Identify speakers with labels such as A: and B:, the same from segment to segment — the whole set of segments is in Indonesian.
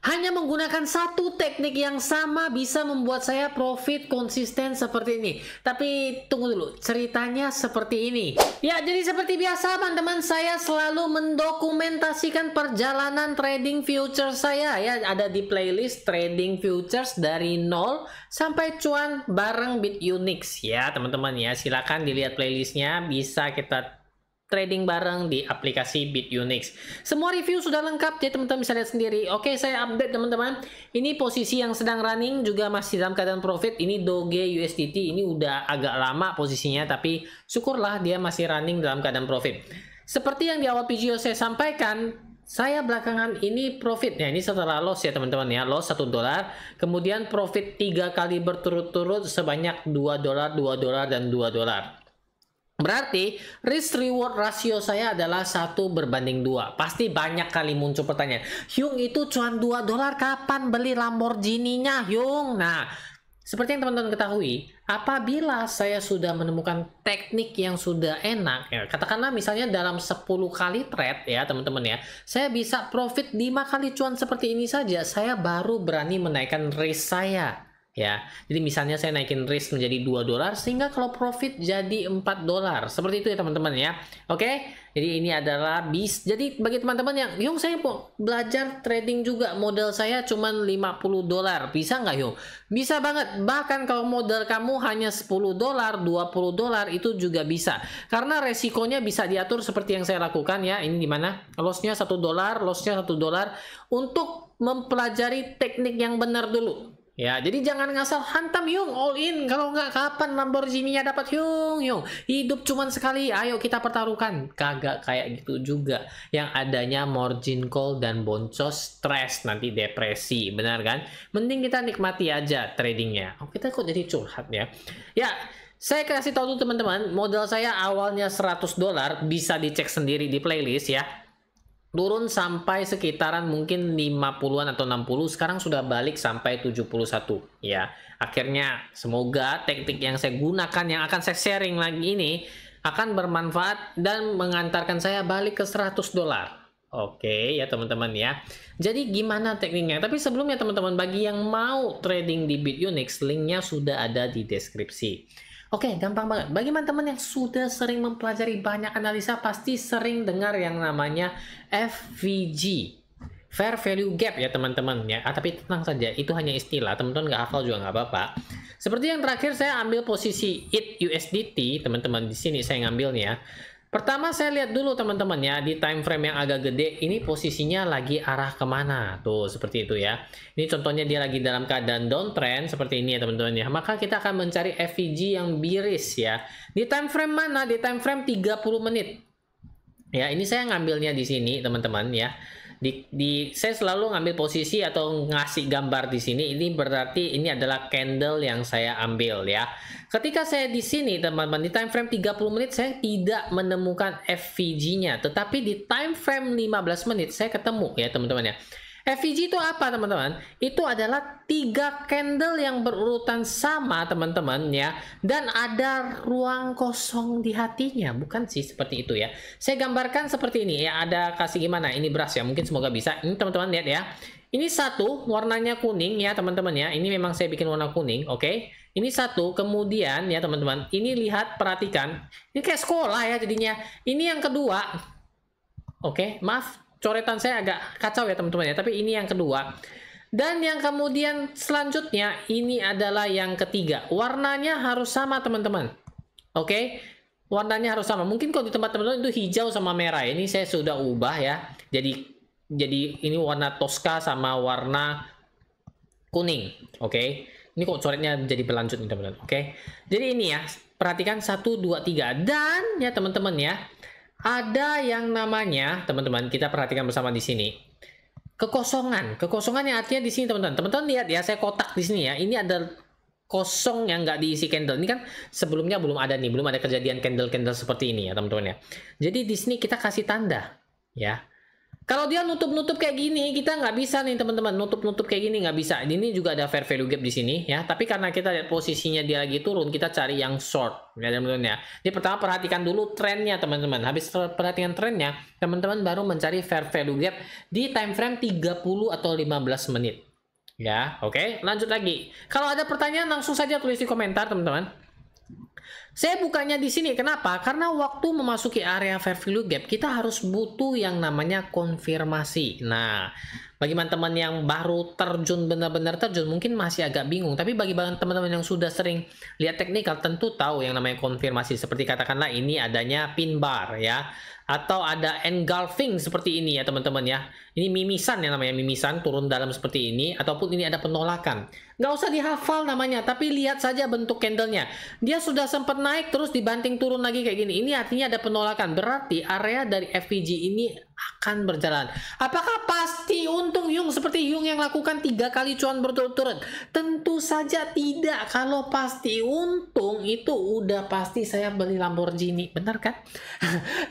A: Hanya menggunakan satu teknik yang sama bisa membuat saya profit konsisten seperti ini. Tapi tunggu dulu, ceritanya seperti ini. Ya, jadi seperti biasa teman-teman, saya selalu mendokumentasikan perjalanan trading futures saya ya. Ada di playlist trading futures dari nol sampai cuan bareng BitUnix ya teman-teman ya. Silakan dilihat playlistnya, bisa kita trading bareng di aplikasi BitUnix. Semua review sudah lengkap, jadi teman-teman bisa lihat sendiri. Oke, saya update teman-teman. Ini posisi yang sedang running juga masih dalam keadaan profit. Ini Doge USDT, ini udah agak lama posisinya, tapi syukurlah dia masih running dalam keadaan profit. Seperti yang di awal video saya sampaikan, saya belakangan ini profit ya, ini setelah loss ya teman-teman ya, loss $1, kemudian profit 3 kali berturut-turut sebanyak $2, $2, dan $2. Berarti risk reward rasio saya adalah 1/2. Pasti banyak kali muncul pertanyaan, Hyung itu cuan $2, kapan beli Lamborghini-nya Hyung? Nah, seperti yang teman-teman ketahui, apabila saya sudah menemukan teknik yang sudah enak, ya, katakanlah misalnya dalam 10 kali trade ya teman-teman ya, saya bisa profit 5 kali cuan seperti ini saja, saya baru berani menaikkan risk saya. Ya, jadi misalnya saya naikin risk menjadi $2 sehingga kalau profit jadi $4. Seperti itu ya teman-teman ya. Oke, jadi ini adalah jadi bagi teman-teman yang Hyung saya mau belajar trading juga, modal saya cuma $50. Bisa nggak Hyung? Bisa banget. Bahkan kalau modal kamu hanya $10, $20 itu juga bisa. Karena resikonya bisa diatur seperti yang saya lakukan ya. Ini dimana lossnya $1, lossnya $1 untuk mempelajari teknik yang benar dulu. Ya, jadi jangan ngasal hantam Hyung, all in. Kalau nggak, kapan Lamborghini-nya dapat Hyung? Hidup cuman sekali, ayo kita pertaruhkan. Kagak kayak gitu juga. Yang adanya margin call dan boncos, stres, nanti depresi. Benar kan? Mending kita nikmati aja tradingnya. Oh, kita kok jadi curhat ya? Ya, saya kasih tahu tuh teman-teman, modal saya awalnya $100, bisa dicek sendiri di playlist ya. Turun sampai sekitaran mungkin 50-an atau 60, sekarang sudah balik sampai 71 ya. Akhirnya semoga teknik yang saya gunakan, yang akan saya sharing lagi ini akan bermanfaat dan mengantarkan saya balik ke $100. Oke ya teman-teman ya. Jadi gimana tekniknya? Tapi sebelumnya teman-teman, bagi yang mau trading di BitUnix, linknya sudah ada di deskripsi. Oke, gampang banget. Bagi teman-teman yang sudah sering mempelajari banyak analisa, pasti sering dengar yang namanya FVG, Fair Value Gap ya teman-teman ya. Tapi tenang saja, itu hanya istilah. Teman-teman nggak hafal juga nggak apa-apa. Seperti yang terakhir saya ambil posisi IT USDT, teman-teman di sini saya ngambilnya. Pertama saya lihat dulu teman-teman ya, di time frame yang agak gede, ini posisinya lagi arah kemana? Tuh, seperti itu ya. Ini contohnya dia lagi dalam keadaan downtrend, seperti ini ya teman-teman ya. Maka kita akan mencari FVG yang bearish ya. Di time frame mana? Di time frame 30 menit. Ya, ini saya ngambilnya di sini teman-teman ya. Saya selalu ngambil posisi atau ngasih gambar di sini. Ini berarti ini adalah candle yang saya ambil ya. Ketika saya di sini teman-teman, di time frame 30 menit saya tidak menemukan FVG-nya, tetapi di time frame 15 menit saya ketemu ya teman-teman ya. FVG itu apa teman-teman? Itu adalah 3 candle yang berurutan sama teman-teman ya, dan ada ruang kosong di hatinya, bukan sih seperti itu ya. Saya gambarkan seperti ini ya, ada kasih gimana, ini beras ya, mungkin semoga bisa. Ini teman-teman lihat ya, ini satu warnanya kuning ya teman-teman ya, ini memang saya bikin warna kuning, oke. Ini satu, kemudian ya teman-teman, ini lihat, perhatikan, ini kayak sekolah ya jadinya. Ini yang kedua, oke, maaf coretan saya agak kacau ya teman-teman ya, tapi ini yang kedua. Dan yang kemudian selanjutnya ini adalah yang ketiga. Warnanya harus sama teman-teman. Oke, warnanya harus sama. Mungkin kalau di tempat teman-teman itu hijau sama merah. Ini saya sudah ubah ya. Jadi ini warna Tosca sama warna kuning. Oke, ini kok coretnya jadi berlanjut nih teman-teman. Oke, jadi ini ya, perhatikan 1, 2, 3. Dan ya teman-teman ya, ada yang namanya teman-teman, kita perhatikan bersama di sini, kekosongan. Kekosongan yang artinya di sini teman-teman. Teman-teman lihat ya, saya kotak di sini ya. Ini ada kosong yang nggak diisi candle. Ini kan sebelumnya belum ada nih, belum ada kejadian candle-candle seperti ini ya teman-teman ya. Jadi di sini kita kasih tanda ya. Kalau dia nutup-nutup kayak gini, kita nggak bisa nih teman-teman, nutup-nutup kayak gini nggak bisa. Ini juga ada fair value gap di sini ya. Tapi karena kita lihat posisinya dia lagi turun, kita cari yang short ya teman-teman ya. Jadi pertama perhatikan dulu trennya teman-teman. Habis perhatikan trennya, teman-teman baru mencari fair value gap di time frame 30 atau 15 menit. Ya, oke. Lanjut lagi. Kalau ada pertanyaan langsung saja tulis di komentar teman-teman. Saya bukanya di sini. Kenapa? Karena waktu memasuki area fair value gap, kita harus butuh yang namanya konfirmasi. Nah, bagi teman-teman yang baru terjun, benar-benar terjun, mungkin masih agak bingung. Tapi bagi teman-teman yang sudah sering lihat teknikal, tentu tahu yang namanya konfirmasi. Seperti katakanlah ini adanya pin bar ya. Atau ada engulfing seperti ini ya teman-teman ya. Ini mimisan yang namanya mimisan, turun dalam seperti ini. Ataupun ini ada penolakan. Nggak usah dihafal namanya, tapi lihat saja bentuk candlenya. Dia sudah sempat naik, terus dibanting turun lagi kayak gini. Ini artinya ada penolakan. Berarti area dari FVG ini akan berjalan. Apakah pasti untung Yung seperti Yung yang lakukan 3 kali cuan berturut-turut? Tentu saja tidak. Kalau pasti untung, itu udah pasti saya beli Lamborghini. Benar kan?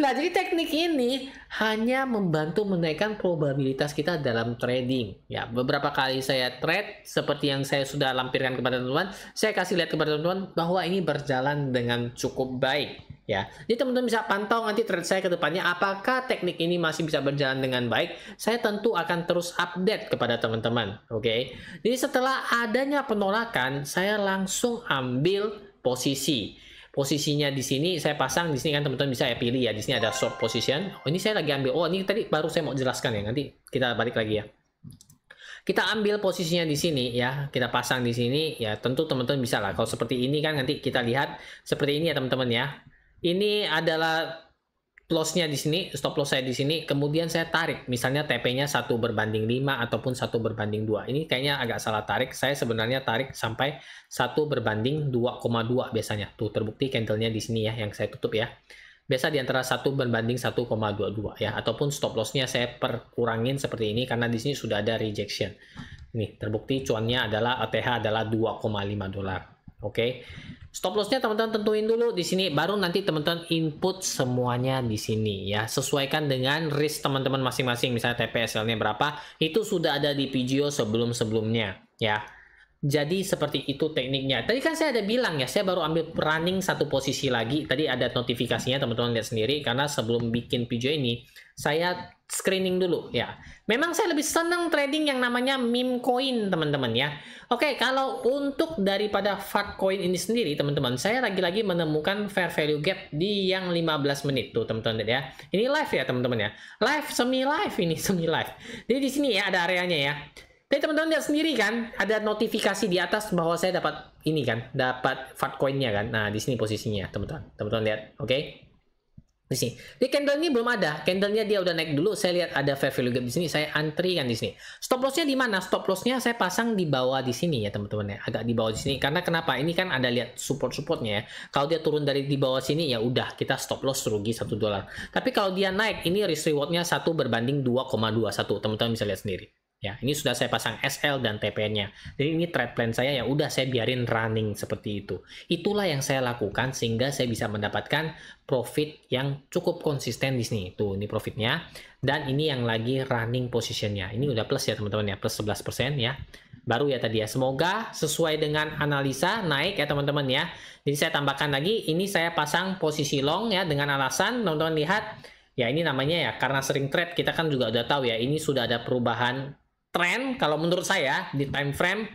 A: Nah, jadi teknik ini hanya membantu menaikkan probabilitas kita dalam trading. Ya, beberapa kali saya trade seperti yang saya sudah lampirkan kepada teman-teman, saya kasih lihat kepada teman-teman bahwa ini berjalan dengan cukup baik. Ya, jadi teman-teman bisa pantau nanti trade saya ke depannya apakah teknik ini masih bisa berjalan dengan baik. Saya tentu akan terus update kepada teman-teman. Oke. Jadi setelah adanya penolakan, saya langsung ambil posisi. Posisinya di sini saya pasang di sini kan teman-teman bisa ya pilih ya. Di sini ada short position. Oh, ini saya lagi ambil. Oh, ini tadi baru saya mau jelaskan ya. Nanti kita balik lagi ya. Kita ambil posisinya di sini ya, kita pasang di sini ya. Tentu teman-teman bisa lah. Kalau seperti ini kan nanti kita lihat seperti ini ya teman-teman ya. Ini adalah loss-nya di sini, stop loss saya di sini, kemudian saya tarik, misalnya TP-nya 1/5 ataupun 1/2. Ini kayaknya agak salah tarik, saya sebenarnya tarik sampai 1/2,2 biasanya. Tuh terbukti candle-nya di sini ya, yang saya tutup ya. Biasa di antara 1/1,22 ya, ataupun stop loss-nya saya perkurangin seperti ini karena di sini sudah ada rejection. Ini terbukti cuannya adalah ATH adalah $2,5. Oke. Stop loss-nya teman-teman tentuin dulu di sini, baru nanti teman-teman input semuanya di sini ya. Sesuaikan dengan risk teman-teman masing-masing, misalnya TPSL-nya berapa, itu sudah ada di video sebelum-sebelumnya ya. Jadi seperti itu tekniknya. Tadi kan saya ada bilang ya, saya baru ambil running satu posisi lagi. Tadi ada notifikasinya, teman-teman lihat sendiri karena sebelum bikin video ini saya screening dulu ya. Memang saya lebih senang trading yang namanya meme coin teman-teman ya. Oke, kalau untuk daripada FAT coin ini sendiri teman-teman, saya lagi-lagi menemukan fair value gap di yang 15 menit tuh teman-teman ya. Ini live ya teman-teman ya. Live, semi live ini, semi live. Jadi di sini ya ada areanya ya. Tapi teman-teman lihat sendiri kan, ada notifikasi di atas bahwa saya dapat ini kan, dapat FAT coin-nya kan. Nah, di sini posisinya teman-teman. Teman-teman lihat, oke? Di sini. Di candle ini belum ada. Candle-nya dia udah naik dulu. Saya lihat ada fair value gap di sini. Saya antri kan di sini. Stop loss-nya di mana? Stop loss-nya saya pasang di bawah di sini ya teman-teman ya. Agak di bawah di sini. Karena kenapa? Ini kan ada lihat support-supportnya ya. Kalau dia turun dari di bawah sini ya udah kita stop loss rugi $1. Tapi kalau dia naik, ini risk reward-nya 1/2,21. Teman-teman bisa lihat sendiri. Ya, ini sudah saya pasang SL dan TP-nya. Jadi ini trade plan saya ya udah saya biarin running seperti itu. Itulah yang saya lakukan sehingga saya bisa mendapatkan profit yang cukup konsisten di sini. Tuh, ini profitnya. Dan ini yang lagi running positionnya. Ini udah plus ya teman-teman ya, plus 11% ya. Baru ya tadi ya. Semoga sesuai dengan analisa naik ya teman-teman ya. Jadi saya tambahkan lagi, ini saya pasang posisi long ya dengan alasan teman-teman lihat ya ini namanya ya karena sering trade kita kan juga udah tahu ya ini sudah ada perubahan tren. Kalau menurut saya di time frame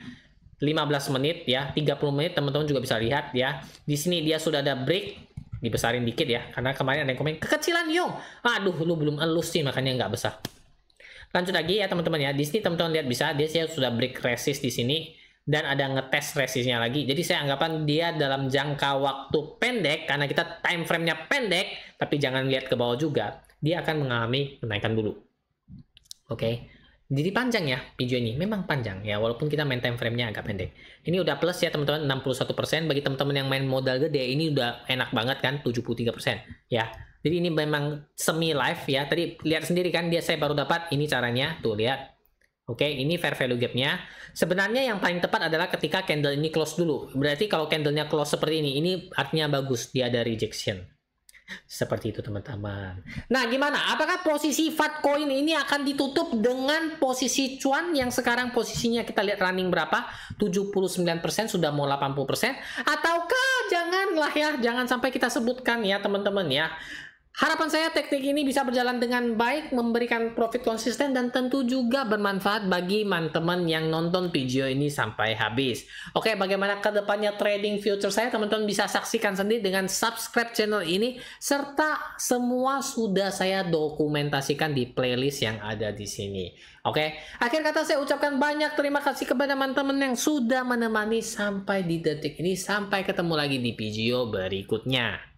A: 15 menit ya, 30 menit teman-teman juga bisa lihat ya. Di sini dia sudah ada break, dibesarin dikit ya. Karena kemarin ada yang komen, kekecilan Yung. Aduh, lu belum elus sih makanya nggak besar. Lanjut lagi ya teman-teman ya. Di sini teman-teman lihat bisa, dia sudah break resist di sini dan ada ngetes resistnya lagi. Jadi saya anggapan dia dalam jangka waktu pendek karena kita time frame-nya pendek, tapi jangan lihat ke bawah juga. Dia akan mengalami kenaikan dulu. Oke. Jadi panjang ya video ini, memang panjang ya walaupun kita main time frame-nya agak pendek. Ini udah plus ya teman-teman 61%. Bagi teman-teman yang main modal gede ini udah enak banget kan 73% ya. Jadi ini memang semi live ya. Tadi lihat sendiri kan dia saya baru dapat ini caranya. Tuh lihat. Oke, ini fair value gap-nya. Sebenarnya yang paling tepat adalah ketika candle ini close dulu. Berarti kalau candle-nya close seperti ini artinya bagus, dia ada rejection. Seperti itu teman-teman. Nah gimana? Apakah posisi Fatcoin ini akan ditutup dengan posisi cuan yang sekarang posisinya kita lihat running berapa? 79% sudah mau 80%. Ataukah janganlah ya, jangan sampai kita sebutkan ya teman-teman ya. Harapan saya teknik ini bisa berjalan dengan baik, memberikan profit konsisten, dan tentu juga bermanfaat bagi teman-teman yang nonton video ini sampai habis. Oke, bagaimana kedepannya trading future saya? Teman-teman bisa saksikan sendiri dengan subscribe channel ini, serta semua sudah saya dokumentasikan di playlist yang ada di sini. Oke, akhir kata saya ucapkan banyak terima kasih kepada teman-teman yang sudah menemani sampai di detik ini. Sampai ketemu lagi di video berikutnya.